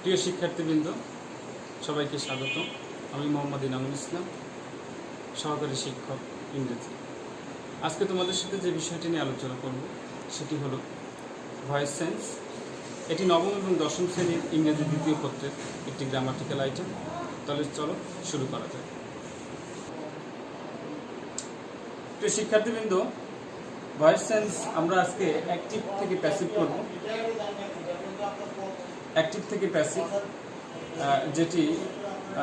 প্রিয় শিক্ষার্থীবৃন্দ, সবাইকে স্বাগত। আমি মোহাম্মদ ইনামুল ইসলাম, সহকারী শিক্ষক ইংরেজি। আজকে তোমাদের সাথে যে বিষয়টি নিয়ে আলোচনা করব সেটি হলো ভয়েস সেন্স। এটি নবম এবং দশম শ্রেণীর ইংরেজি দ্বিতীয় পত্রের একটি গ্রামাটিক্যাল আইটেম। তাহলে চলো শুরু করা যায়। প্রিয় শিক্ষার্থীবৃন্দ, ভয়েস সেন্স আমরা আজকে অ্যাক্টিভ থেকে প্যাসিভ করব। অ্যাক্টিভ থেকে প্যাসিভ যেটি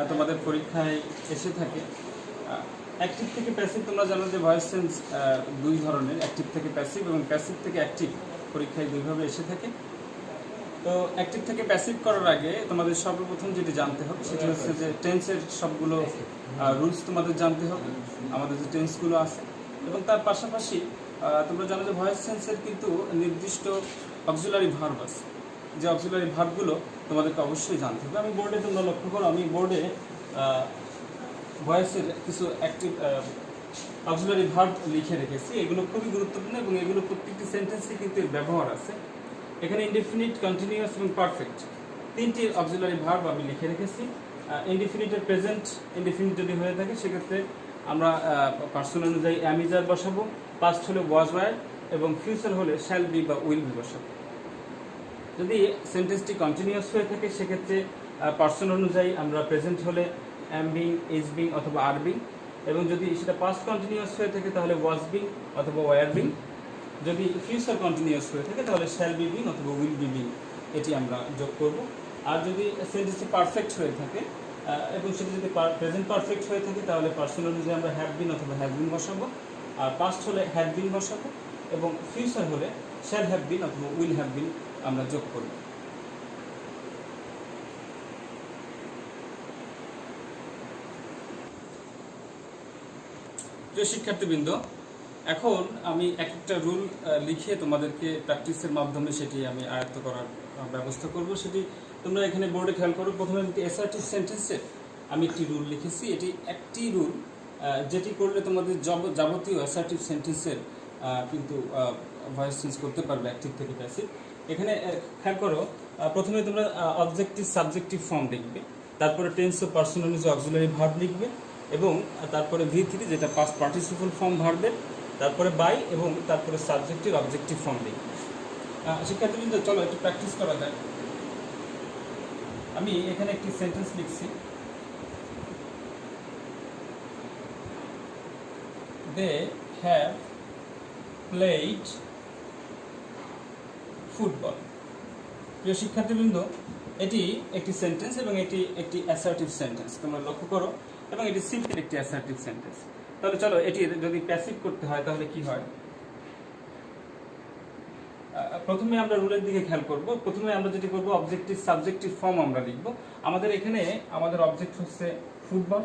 তোমাদের পরীক্ষায় এসে থাকে। অ্যাক্টিভ থেকে প্যাসিভ তোমরা জানো যে ভয়েস সেন্স দুই ধরনের, অ্যাক্টিভ থেকে প্যাসিভ এবং প্যাসিভ থেকে অ্যাক্টিভ পরীক্ষায় দুইভাবে এসে থাকে। তো অ্যাক্টিভ থেকে প্যাসিভ করার আগে তোমাদের সর্বপ্রথম যেটি জানতে হবে সেটি হচ্ছে যে টেন্সের সবগুলো রুলস তোমাদের জানতে হবে, আমাদের যে টেন্সগুলো আছে। এবং তার পাশাপাশি তোমরা জানো যে ভয়েস সেন্সের কিন্তু নির্দিষ্ট অক্সিলারি ভার্ব আছে, যে অক্সিলারি ভার্বগুলো তোমাদেরকে অবশ্যই জানতে হবে। আমি বোর্ডে তোমরা লক্ষ্য করো, আমি বোর্ডে ভয়েসের কিছু অ্যাক্টিভ অক্সিলারি ভার্ব লিখে রেখেছি। এগুলো খুবই গুরুত্বপূর্ণ এবং এগুলো প্রত্যেকটি সেন্টেন্সে কিন্তু এর ব্যবহার আছে। এখানে ইনডিফিনিট, কন্টিনিউয়াস এবং পারফেক্ট তিনটি অক্সিলারি ভার্ব আমি লিখে রেখেছি। ইনডিফিনিটের প্রেজেন্ট ইনডিফিনিট যদি হয়ে থাকে সেক্ষেত্রে আমরা পার্সন অনুযায়ী অ্যাম ইজ আর বসাবো, পাস্ট হলে ওয়াজ ওয়ার এবং ফিউচার হলে শ্যাল বি বা উইল বি বসাবো। যদি সেন্টেন্সটি কন্টিনিউয়াস হয়ে থাকে সেক্ষেত্রে পার্সন অনুযায়ী আমরা প্রেজেন্ট হলে অ্যাম বিং, ইজ বিং অথবা আর বিং, এবং যদি সেটা পাস্ট কন্টিনিউয়াস হয়ে থাকে তাহলে ওয়াজ বিং অথবা ওয়ার বিং। যদি ফিউচার কন্টিনিউয়াস হয়ে থাকে তাহলে শ্যাল বি বিং অথবা উইল বি বিং, এটি আমরা যোগ করব। আর যদি সেন্টেন্সটি পারফেক্ট হয়ে থাকে এবং সেটা যদি প্রেজেন্ট পারফেক্ট হয়ে থাকে তাহলে পার্সন অনুযায়ী আমরা হ্যাভ বিন অথবা হ্যাভ বিন বসাবো। আর পাস্ট হলে হ্যাড বিন বসাবো এবং ফিউচার হলে শ্যাল হ্যাভ বিন অথবা উইল হ্যাভ বিন আমরা যোগ করব। প্রিয় শিক্ষার্থীবৃন্দ, এখন আমি একটা রুল লিখে তোমাদেরকে প্র্যাকটিসের মাধ্যমে সেটি আমি আয়ত্ত করার ব্যবস্থা করব। সেটি তোমরা এখানে বোর্ডে খেয়াল করো। প্রথমে অ্যাসার্টিভ সেন্টেন্সে আমি একটি রুল লিখেছি। এটি একটি রুল যেটি করলে তোমাদের যাবতীয় অ্যাসার্টিভ সেন্টেন্সের কিন্তু ভয়েস চেঞ্জ করতে পারবে অ্যাক্টিভ থেকে প্যাসিভ। এখানে খেয়াল করো, প্রথমে তোমরা অবজেক্টিভ সাবজেক্টিভ ফর্ম লিখবে, তারপরে টেন্স ও পার্সন অনুযায়ী অক্সিলারি ভার্ব লিখবে এবং তারপরে V3 যেটা পাস্ট পার্টিসিপল ফর্ম ভার্বের, তারপরে বাই এবং তারপরে সাবজেক্টিভ অবজেক্টিভ ফর্ম লিখবে। শিক্ষার্থীবৃন্দ, চলো একটু প্র্যাকটিস করা যায়। আমি এখানে একটি সেন্টেন্স লিখছি। They have played football. প্রিয় শিক্ষার্থীবৃন্দ, এটি একটি সেন্টেন্স এবং এটি একটি অ্যাসার্টিভ সেন্টেন্স, তোমরা লক্ষ্য করো, এবং এটি সিম্পল একটি অ্যাসার্টিভ সেন্টেন্স। তাহলে চলো এটি যদি প্যাসিভ করতে হয় তাহলে কি হয়। প্রথমে আমরা রুলের দিকে খেয়াল করব। প্রথমে আমরা যেটি করব, অবজেক্টিভ সাবজেক্টিভ ফর্ম আমরা লিখব। আমাদের এখানে আমাদের অবজেক্ট হচ্ছে ফুটবল,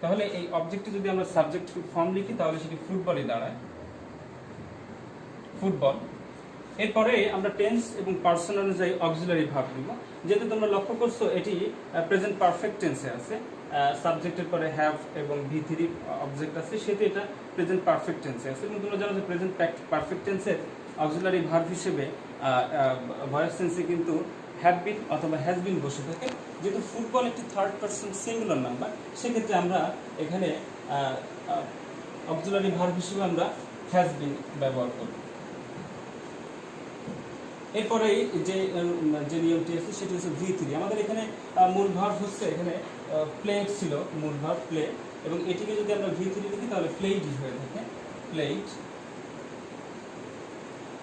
তাহলে এই অবজেক্টে যদি আমরা সাবজেক্টিভ ফর্ম লিখি তাহলে সেটি ফুটবলই দাঁড়ায়, ফুটবল। এরপরে আমরা টেন্স এবং পার্সন অনুযায়ী অক্সিলারি ভার্ব নিব। যেহেতু তোমরা লক্ষ্য করছো এটি প্রেজেন্ট পারফেক্ট টেন্সে আছে, সাবজেক্টের পরে হ্যাভ এবং V3 অবজেক্ট আছে, সেটি এটা প্রেজেন্ট পারফেক্ট টেন্সে আছে। এবং তোমরা জানো যে প্রেজেন্ট পারফেক্ট টেন্সের অক্সিলারি ভার্ব হিসেবে ভয়েস সেন্সে কিন্তু হ্যাভ বিন অথবা হ্যাজ বিন বসে থাকে। যেহেতু ফুটবল একটি থার্ড পারসন সিঙ্গুলার নাম্বার, সেক্ষেত্রে আমরা এখানে অক্সিলারি ভার্ব হিসেবে আমরা হ্যাজ বিন ব্যবহার করব। এরপরে যে নিয়মটি আছে সেটি হচ্ছে V3। আমাদের এখানে মূল ভার্ব হচ্ছে, এখানে প্লে ছিল মূল ভার্ব প্লে, এবং এটিকে যদি আমরা V3 লিখি তাহলে প্লেইড হয়ে থাকে, প্লেইড।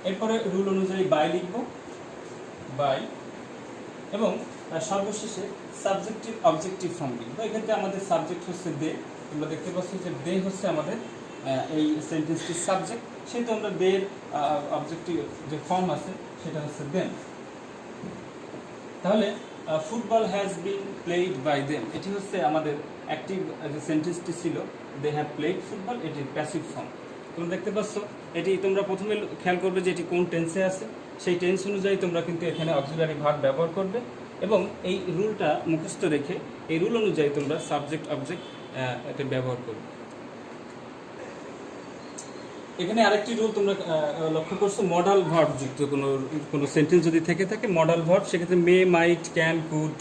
এরপরে রুল অনুযায়ী বাই লিখব, বাই, এবং সর্বশেষে সাবজেক্টিভ অবজেক্টিভ ফর্ম লিখব। এক্ষেত্রে আমাদের সাবজেক্ট হচ্ছে দে। তোমরা দেখতে পাচ্ছ যে দে হচ্ছে আমাদের এই সেন্টেন্সটির সাবজেক্ট, সেহেতু আমরা দের অবজেক্টিভ যে ফর্ম আছে সেটা হচ্ছে দেম। তাহলে football has been played by them, এটি হচ্ছে আমাদের অ্যাক্টিভ যে সেন্টেন্সটি ছিল, দে হ্যাভ প্লেইড ফুটবল, এটির প্যাসিভ ফর্ম। তোমরা দেখতে পাচ্ছ, এটি তোমরা প্রথমে খেয়াল করবে যে এটি কোন টেন্সে আছে, সেই টেন্স অনুযায়ী তোমরা কিন্তু এখানে অক্সিলারি ভার্ব ব্যবহার করবে এবং এই রুলটা মুখস্থ রেখে এই রুল অনুযায়ী তোমরা সাবজেক্ট অবজেক্ট এটা ব্যবহার করবে। এখানে আরেকটি রুল তোমরা লক্ষ্য করছো, মডাল ভার্ব যুক্ত কোনো সেন্টেন্স যদি থেকে থাকে মডাল ভার্ব, সেক্ষেত্রে may, might, can, could,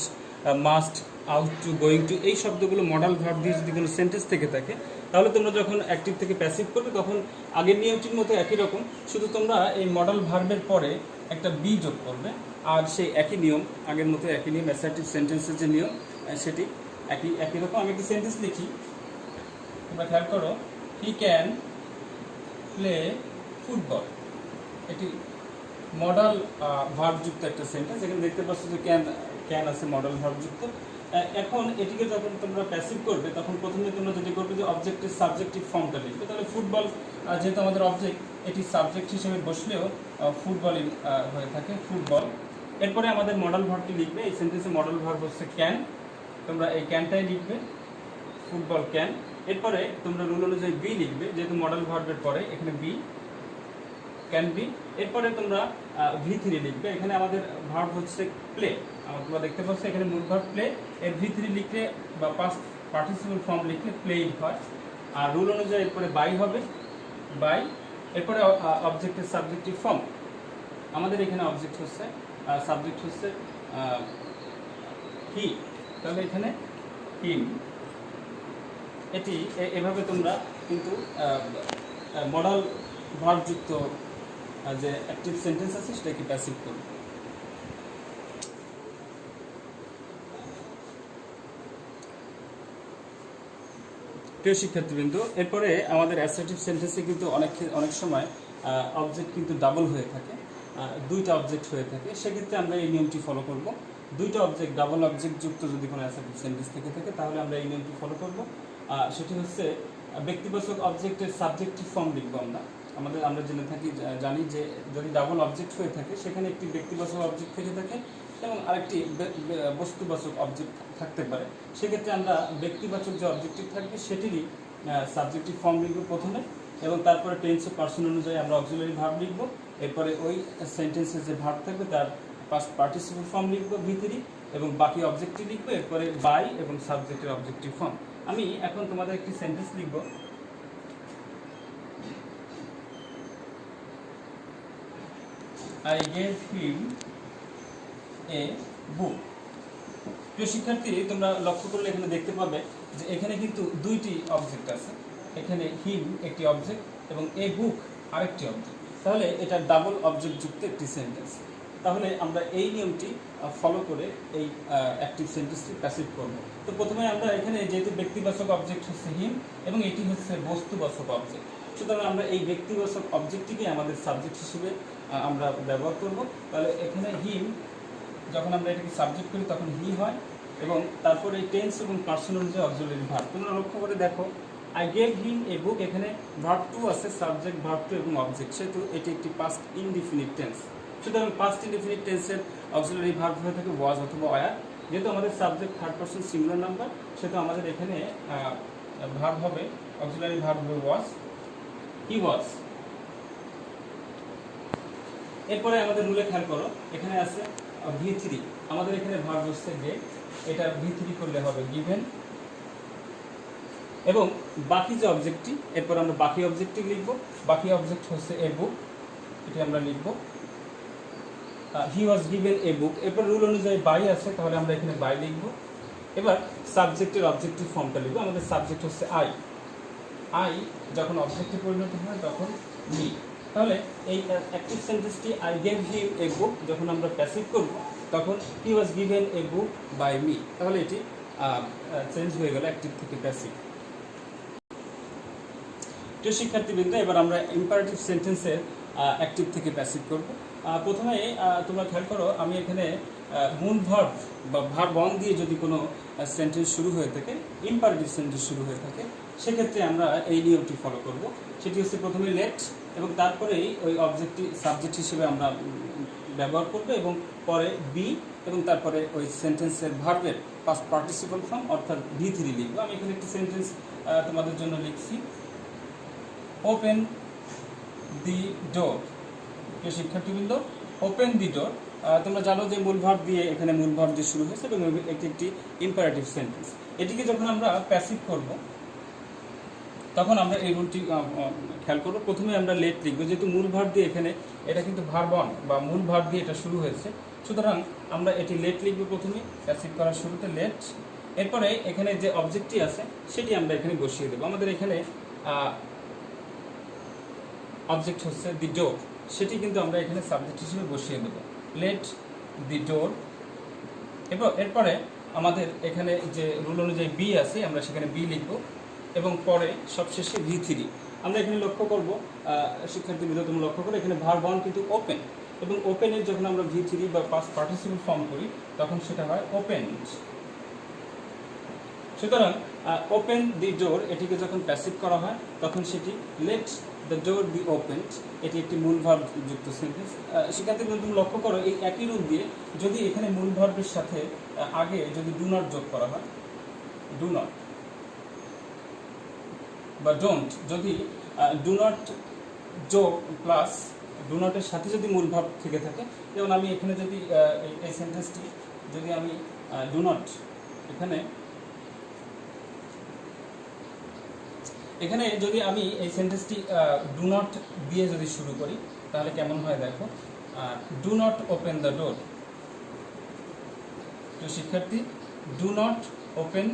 must, ought to, going to, এই শব্দগুলো মডাল ভার্ব দিয়ে যদি কোনো সেন্টেন্স থেকে থাকে, তাহলে তোমরা যখন অ্যাক্টিভ থেকে প্যাসিভ করবে তখন আগের নিয়মটির মতো একই রকম, শুধু তোমরা এই মডাল ভার্বের পরে একটা বি যোগ করবে, আর সেই একই নিয়ম, আগের মতো একই নিয়ম, অ্যাসার্টিভ সেন্টেন্সের যে নিয়ম সেটি একই রকম। আমি একটি সেন্টেন্স লিখি, তোমরা খেয়াল করো, হি ক্যান প্লে ফুটবল। এটি মডাল ভার্বযুক্ত একটা সেন্টেন্স, এখানে দেখতে পাচ্ছ যে ক্যান আছে মডাল ভার্বযুক্ত। এখন এটিকে যখন তোমরা প্যাসিভ করবে তখন প্রথমে তোমরা যেটি করবে যে অবজেক্টের সাবজেক্টিভ ফর্মটা লিখবে। তাহলে ফুটবল যেহেতু আমাদের অবজেক্ট, এটি সাবজেক্ট হিসেবে বসলেও ফুটবলই হয়ে থাকে, ফুটবল। এরপরে আমাদের মডাল ভার্বটি লিখবে, এই সেন্টেন্সে মডাল ভার্ব হচ্ছে ক্যান, তোমরা এই ক্যানটাই লিখবে, ফুটবল ক্যান। এরপরে তোমরা রুল অনুযায়ী বি লিখবে, যেহেতু মডাল ভার্বের পরে এখানে বি, ক্যান বি। এরপরে তোমরা V3 লিখবে, এখানে আমাদের ভার্ব হচ্ছে প্লে, তোমরা দেখতে পাচ্ছ এখানে মূল ভার্ব প্লে, এর V3 লিখলে বা পাস্ট পার্টিসিপল ফর্ম লিখলে প্লেইড হয়। আর রুল অনুযায়ী এরপরে বাই হবে, বাই। এরপরে অবজেক্টের সাবজেক্টিভ ফর্ম, আমাদের এখানে অবজেক্ট হচ্ছে, সাবজেক্ট হচ্ছে হি, তাহলে এখানে হিম। এটি এভাবে তোমরা কিন্তু মডাল ভার্বযুক্ত যে অ্যাক্টিভ সেন্টেন্স আছে সেটাকে প্যাসিভ করবে। প্রিয় শিক্ষার্থীবৃন্দ, এরপরে আমাদের অ্যাসার্টিভ সেন্টেন্সে কিন্তু অনেক সময় অবজেক্ট কিন্তু ডাবল হয়ে থাকে, দুইটা অবজেক্ট হয়ে থাকে, সেক্ষেত্রে আমরা এই নিয়মটি ফলো করব। দুইটা অবজেক্ট, ডাবল অবজেক্ট যুক্ত যদি কোনো অ্যাসার্টিভ সেন্টেন্স থেকে থাকে তাহলে আমরা এই নিয়মটি ফলো করব। সেটি হচ্ছে ব্যক্তিবাচক অবজেক্টের সাবজেক্টিভ ফর্ম লিখব আমরা জেনে থাকি, জানি যে যদি ডাবল অবজেক্ট হয়ে থাকে সেখানে একটি ব্যক্তিবাচক অবজেক্ট থেকে থাকে এবং আরেকটি বস্তুবাচক অবজেক্ট থাকতে পারে। সেক্ষেত্রে আমরা ব্যক্তিবাচক যে অবজেক্টিভ থাকবে সেটিরই সাবজেক্টিভ ফর্ম লিখব প্রথমে, এবং তারপরে টেন্স ও পার্সন অনুযায়ী আমরা অক্সিলারি ভার্ব লিখব। এরপরে ওই সেন্টেন্সে যে ভার্ব থাকবে তার পাস্ট পার্টিসিপল ফর্ম লিখব V3, এবং বাকি অবজেক্টটি লিখবো, এরপরে বাই এবং সাবজেক্টের অবজেক্টিভ ফর্ম। আমি এখন তোমাদের একটি সেন্টেন্স লিখব, I gave him a book. প্রিয় শিক্ষার্থী, তোমরা লক্ষ্য করলে এখানে দেখতে পাবে যে এখানে কিন্তু দুইটি অবজেক্ট আছে, এখানে হিম একটি অবজেক্ট এবং এ বুক আরেকটি অবজেক্ট, তাহলে এটা ডাবল অবজেক্ট যুক্ত একটি সেন্টেন্স। তাহলে আমরা এই নিয়মটি ফলো করে এই অ্যাক্টিভ সেন্টেন্সটি প্যাসিভ করব। তো প্রথমে আমরা এখানে যেহেতু ব্যক্তিবাচক অবজেক্ট হচ্ছে হিম এবং এটি হচ্ছে বস্তুবাচক অবজেক্ট, সুতরাং আমরা এই ব্যক্তিবাচক অবজেক্টটিকে আমাদের সাবজেক্ট হিসেবে আমরা ব্যবহার করব। তাহলে এখানে হিম, যখন আমরা এটাকে সাবজেক্ট করি তখন হি হয়, এবং তারপরে এই টেন্স এবং পার্সন অনুযায়ী অক্সিলারি ভার্ব। তোমরা লক্ষ্য করে দেখো, আই গেভ হিম এ বুক, এখানে ভার্ব টু আছে, সাবজেক্ট, ভার্ব টু এবং অবজেক্ট, সেহেতু এটি একটি পাস্ট ইনডিফিনিট টেন্স। সুতরাং পাস্ট ইনডিফিনিট টেন্সের অক্সিলারি ভার্ব হয়ে থাকে ওয়াজ অথবা ওয়্যার। যেহেতু আমাদের subject third person singular number, সেহেতু আমাদের এখানে ভার্ব হবে, অক্সিলারি ভার্ব হবে ওয়াজ, হি ওয়াজ। এরপরে আমাদের রুলে খেয়াল করো, এখানে আছে V3, আমাদের এখানে ভার্ব হচ্ছে যে, এটা V3 করলে হবে গিভেন, এবং বাকি যে অবজেক্টটি, এরপর আমরা বাকি অবজেক্টটি লিখব। বাকি অবজেক্ট হচ্ছে এ বুক, এটি আমরা লিখব, হি ওয়াজ গিভেন এ বুক। এরপর রুল অনুযায়ী বাই আছে, তাহলে আমরা এখানে বাই লিখব। এবার সাবজেক্টের অবজেক্টিভ ফর্মটা লিখব। আমাদের সাবজেক্ট হচ্ছে আই, আই যখন অবজেক্টে পরিণত হয় তখন মি। তাহলে এই অ্যাক্টিভ সেন্টেন্সটি I gave him a book যখন আমরা প্যাসিভ করব তখন he was given a book by me, তাহলে এটি চেঞ্জ হয়ে গেল অ্যাক্টিভ থেকে প্যাসিভ। প্রিয় শিক্ষার্থীবৃন্দ, এবার আমরা ইম্পারেটিভ সেন্টেন্সের অ্যাক্টিভ থেকে প্যাসিভ করব। প্রথমে তোমরা খেয়াল করো, আমি এখানে মূল ভার্ব বা ভার্ব অন দিয়ে যদি কোনো সেন্টেন্স শুরু হয়ে থাকে, ইম্পারেটিভ সেন্টেন্স শুরু হয়ে থাকে, সেক্ষেত্রে আমরা এই নিয়মটি ফলো করব। সেটি হচ্ছে প্রথমে লেট এবং তারপরেই ওই অবজেক্টটি সাবজেক্ট হিসেবে আমরা ব্যবহার করব, এবং পরে বি, এবং তারপরে ওই সেন্টেন্সের ভার্বের পাস্ট পার্টিসিপল ফর্ম অর্থাৎ V3 লিখব। আমি এখানে একটি সেন্টেন্স তোমাদের জন্য লিখছি, ওপেন দি ডোর। প্রিয় শিক্ষার্থীবৃন্দ, ওপেন দি ডোর, তোমরা জানো যে মূল ভার্ব দিয়ে এখানে মূল ভার্ব দিয়ে শুরু হয়েছে এবং এটি একটি ইম্পারেটিভ সেন্টেন্স। এটিকে যখন আমরা প্যাসিভ করব তখন আমরা এই রুলটি খেয়াল করবো। প্রথমে আমরা লেট লিখবো, যেহেতু মূল ভার্ব দিয়ে এখানে এটা কিন্তু ভার্ব অন বা মূল ভার্ব দিয়ে এটা শুরু হয়েছে, সুতরাং আমরা এটি লেট লিখবো প্রথমে প্যাসিভ করার শুরুতে লেট। এরপরে এখানে যে অবজেক্টটি আছে সেটি আমরা এখানে বসিয়ে দেবো। আমাদের এখানে অবজেক্ট হচ্ছে দি ডোর, সেটি কিন্তু আমরা এখানে সাবজেক্ট হিসেবে বসিয়ে দেবো, লেট দি ডোর। এরপরে আমাদের এখানে যে রুল অনুযায়ী বি আছে আমরা সেখানে বি লিখব এবং পরে সবশেষে V3। আমরা এখানে লক্ষ্য করব, শিক্ষার্থীবৃন্দ তোমরা লক্ষ্য করো, এখানে ভার্ব অন কিন্তু ওপেন, এবং ওপেনের যখন আমরা V3 বা পাস্ট পার্টিসিপল ফর্ম করি তখন সেটা হয় ওপেনড। সুতরাং ওপেন দি ডোর এটিকে যখন প্যাসিভ করা হয় তখন সেটি let the door be opened, এটি একটি মূল ভার্ব যুক্ত সেন্টেন্স। শিক্ষার্থীবৃন্দ তুমি লক্ষ্য করো, এই একই রূপ দিয়ে যদি এখানে মূল ভার্বের সাথে আগে যদি ডু নট যোগ করা হয়, ডু নট বা ডোন্ট, যদি ডু নট যোগ প্লাস ডু নটের সাথে যদি মূল ভার্ব থেকে থাকে, যেমন আমি এখানে যদি এই সেন্টেন্সটি যদি আমি ডু নট এখানে যদি আমি এই সেন্টেন্সটি ডু নট দিয়ে যদি শুরু করি তাহলে কেমন হয় দেখো, do not open the door. তো শিক্ষার্থী, ডু নট ওপেন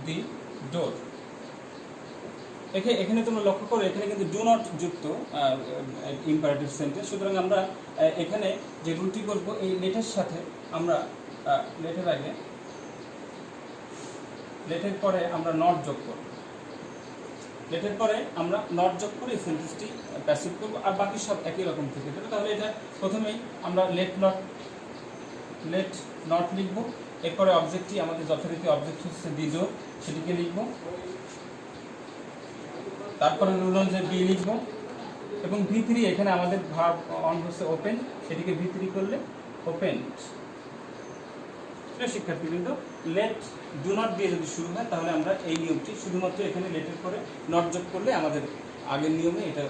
দি ডোর, এখানে তোমরা লক্ষ্য করো এখানে কিন্তু ডু নট যুক্ত ইম্পারেটিভ সেন্টেন্স। সুতরাং আমরা এখানে যে রুলটি করব, এই লেটের সাথে আমরা লেটের আগে লেটের পরে আমরা নট যোগ করব, লেটের পরে আমরা নট যোগ করে এই সেন্টেন্সটি প্যাসিভ করব, আর বাকি সব একই রকম থেকে যাবে। তাহলে এটা প্রথমেই আমরা লেট নট লিখব, এরপরে অবজেক্টটি আমাদের যথারীতি অবজেক্ট হচ্ছে দি ডোর, সেটিকে লিখব, তারপরে রুল অনুযায়ী বি লিখব এবং V3 এখানে আমাদের ভার্ব অন হচ্ছে ওপেন, সেটিকে V3 করলে ওপেনড। শিক্ষার্থীবৃন্দ, লেট ডু নট দিয়ে যদি শুরু হয় তাহলে আমরা এই নিয়মটি শুধুমাত্র এখানে লেটের পরে নট যোগ করলে আমাদের আগের নিয়মে এটা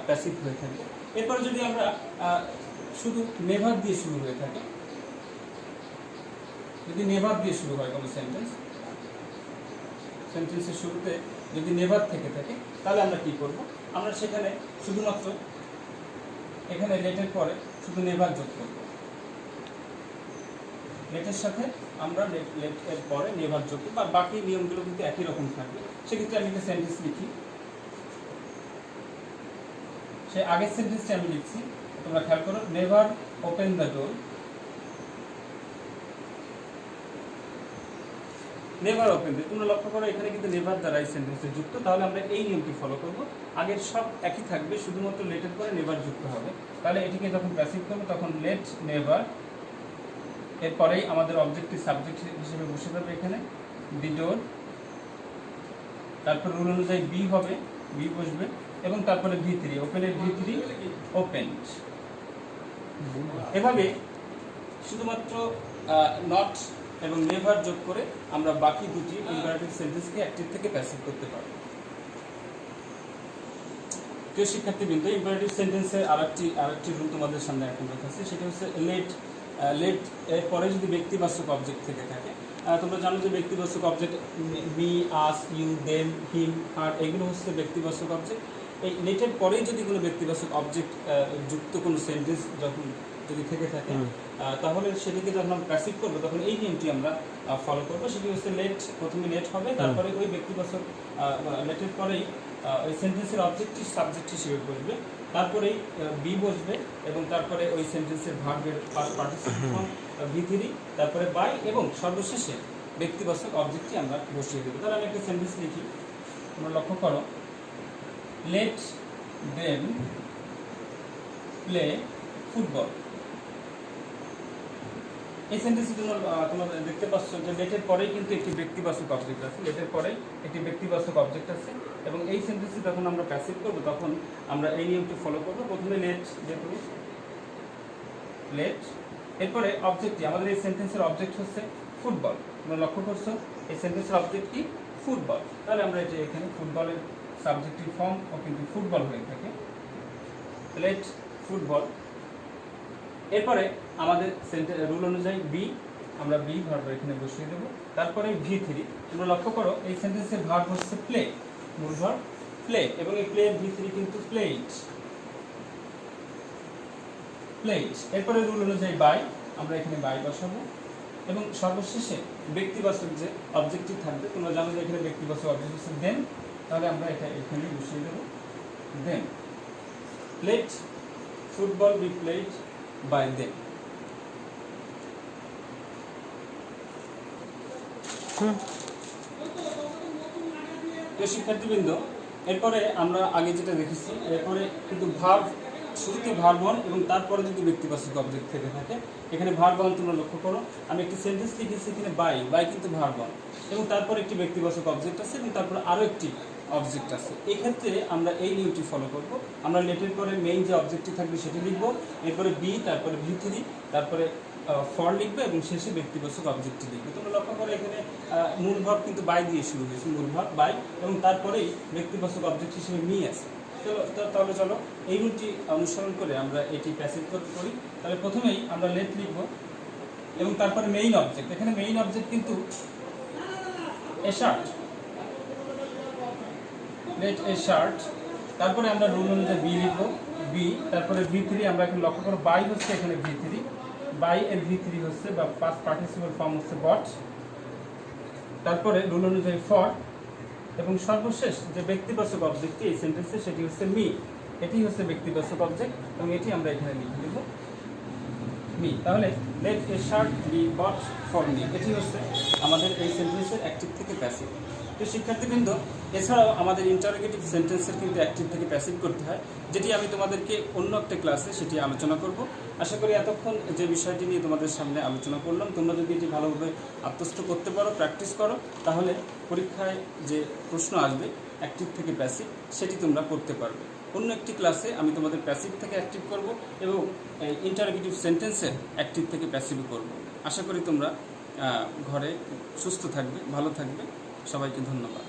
প্যাসিভ হয়ে থাকে। এরপরে যদি আমরা শুধু নেভার দিয়ে শুরু হয়ে থাকে, যদি নেভার দিয়ে শুরু হয় কোনো সেন্টেন্সের শুরুতে যদি নেভার থেকে থাকে তাহলে আমরা কি করব, আমরা সেখানে শুধুমাত্র এখানে লেটের পরে শুধু নেভার যোগ করব, লেটের সাথে আমরা লেটের পরে নেভার যোগ করব, আর বাকি নিয়মগুলো কিন্তু একই রকম থাকবে। সেক্ষেত্রে আমি একটা সেন্টেন্স লিখি, সেই আগের সেন্টেন্সটি আমি লিখছি, তোমরা খেয়াল করো, never open the door, never open the. তোমরা লক্ষ্য করো এখানে কিন্তু নেভার দ্বারা এই সেন্টেন্সে যুক্ত, তাহলে আমরা এই নিয়মটি ফলো করব, আগের সব একই থাকবে, শুধুমাত্র লেটের পরে নেভার যুক্ত হবে। তাহলে এটিকে যখন প্যাসিভ করব তখন লেট নেভার, এরপরেই আমাদের অবজেক্টটি সাবজেক্ট হিসেবে বসে যাবে এখানে দি ডোর, তারপর রুল অনুযায়ী বি হবে, বি বসবে এবং তারপরে V3, ওপেনের V3 ওপেনড। এভাবে শুধুমাত্র নট এবং নেভার যোগ করে আমরা বাকি দুটি ইম্পারেটিভ সেন্টেন্সকে অ্যাক্টিভ থেকে প্যাসিভ করতে পারি। প্রিয় শিক্ষার্থীবৃন্দ, ইম্পারেটিভ সেন্টেন্সের আরেকটি রুল তোমাদের সামনে এখন দেখাচ্ছি, সেটা হচ্ছে লেট এর পরে যদি ব্যক্তিবাচক অবজেক্ট থেকে থাকে, তোমরা জানো যে ব্যক্তিবাচক object me, us, you, them, him, her, এগুলো হচ্ছে ব্যক্তিবাচক অবজেক্ট। এই লেটের পরেই যদি কোনো ব্যক্তিবাচক অবজেক্ট যুক্ত কোনো সেন্টেন্স যদি থেকে থাকে তাহলে সেটিকে যখন আমরা প্যাসিভ করবো তখন এই নিয়মটি আমরা ফলো করবো। সেটি হচ্ছে প্রথমে লেট হবে, তারপরে ওই ব্যক্তিবাচক লেটের পরেই ওই সেন্টেন্সের অবজেক্টটি সাবজেক্ট হিসেবে বসবে, তারপরেই বি বসবে এবং তারপরে ওই সেন্টেন্সের ভার্বের পাস্ট পার্টিসিপল ফর্ম V3, তারপরে বাই এবং সর্বশেষে ব্যক্তিবাচক অবজেক্টটি আমরা বসিয়ে দেবো। তাহলে আমি একটা সেন্টেন্স লিখি, তোমরা লক্ষ্য করো, লেট দেম প্লে ফুটবল। এই সেন্টেন্সে তোমরা দেখতে পাচ্ছ যে লেটের পরেই কিন্তু একটি ব্যক্তিবাচক অবজেক্ট আছে, লেটের পরেই একটি ব্যক্তিবাচক অবজেক্ট আছে এবং এই সেন্টেন্সে যখন আমরা প্যাসিভ করবো তখন আমরা এই নিয়মটি ফলো করবো। প্রথমে লেট, এরপরে অবজেক্টটি, আমাদের এই সেন্টেন্সের অবজেক্ট হচ্ছে ফুটবল। তোমরা লক্ষ্য করছো এই সেন্টেন্সের অবজেক্ট কি, ফুটবল। তাহলে আমরা যে এখানে ফুটবলের সাবজেক্টিভ ফর্ম ও কিন্তু ফুটবল হয়ে থাকে, লেট ফুটবল। এরপরে আমাদের রুল অনুযায়ী বি, আমরা বি ভার্ব এখানে বসিয়ে দেবো, তারপরে V3। তোমরা লক্ষ্য করো এই সেন্টেন্সের ভার্ব হচ্ছে প্লে, মূল ভার্ব প্লেট, এবং এই প্লেট V3 কিন্তু প্লেট। এরপরে রুল অনুযায়ী বাই, আমরা এখানে বাই বসাবো, এবং সর্বশেষে ব্যক্তিবাচক যে অবজেক্টটি থাকবে, তোমরা জানো যে এখানে ব্যক্তিবাচক অবজেক্ট হচ্ছে দেন, তাহলে আমরা এটা এখানে বসিয়ে দেবো then. Plate football be played by then. শিক্ষার্থীবৃন্দ, এরপরে আমরা আগে যেটা দেখেছি, এরপরে কিন্তু ভার্ব, শুরুতে ভার্ব অন এবং তারপরে যদি ব্যক্তিবাচক অবজেক্ট থেকে থাকে, এখানে ভার্ব অন তোমরা লক্ষ্য করো, আমি একটি সেন্টেন্স লিখেছি এখানে বাই কিন্তু ভার্ব অন, এবং তারপরে একটি ব্যক্তিবাচক অবজেক্ট আছে এবং তারপরে আরও একটি অবজেক্ট আছে। এই ক্ষেত্রে আমরা এই নিয়মটি ফলো করব। আমরা লেটের পরে মেইন যে অবজেক্টটি থাকবে সেটি লিখব, এরপরে বি, তারপরে V3, তারপরে ফর লিখবে এবং শেষে ব্যক্তিবাচক অবজেক্টটি লিখবে। তোমরা লক্ষ্য করে এখানে মূল ভার্ব কিন্তু বাই দিয়ে শুরু হয়েছে, মূল ভার্ব বাই, এবং তারপরেই ব্যক্তিবাচক অবজেক্ট হিসেবে মি আছে। তাহলে চলো এই রুলটি অনুসরণ করে আমরা এটি প্যাসিভ করি। তাহলে প্রথমেই আমরা লেট লিখব এবং তারপরে মেইন অবজেক্ট। এখানে মেইন অবজেক্ট কিন্তু a shirt, let a shirt. তারপরে আমরা রুল অনুযায়ী বি লিখব, বি, তারপরে V3, আমরা এখন লক্ষ্য করো বাই হচ্ছে এখানে V3, বাই এর V3 হচ্ছে বা পাস্ট পার্টিসিপল ফর্ম হচ্ছে বট, তারপরে রুল অনুযায়ী ফর, এবং সর্বশেষ যে ব্যক্তিবাচক অবজেক্টটি এই সেন্টেন্সে সেটি হচ্ছে মি। এটি হচ্ছে ব্যক্তিবাচক অবজেক্ট এবং এটি আমরা এখানে লিখে দেব মি। তাহলে let a shirt be bought for me, এটি হচ্ছে আমাদের এই সেন্টেন্সের অ্যাক্টিভ থেকে প্যাসিভ। তো শিক্ষার্থীবৃন্দ, এছাড়াও আমাদের ইন্টারোগেটিভ সেন্টেন্সের কিন্তু অ্যাক্টিভ থেকে প্যাসিভ করতে হয়, যেটি আমি তোমাদেরকে অন্য একটা ক্লাসে সেটি আলোচনা করব। আশা করি এতক্ষণ যে বিষয়টি নিয়ে তোমাদের সামনে আলোচনা করলাম, তোমরা যদি এটি ভালোভাবে আত্মস্থ করতে পারো, প্র্যাকটিস করো, তাহলে পরীক্ষায় যে প্রশ্ন আসবে অ্যাক্টিভ থেকে প্যাসিভ সেটি তোমরা করতে পারবে। অন্য একটি ক্লাসে আমি তোমাদের প্যাসিভ থেকে অ্যাক্টিভ করব এবং ইন্টারোগেটিভ সেন্টেন্সের অ্যাক্টিভ থেকে প্যাসিভ করব। আশা করি তোমরা ঘরে সুস্থ থাকবে, ভালো থাকবে। সবাইকে ধন্যবাদ।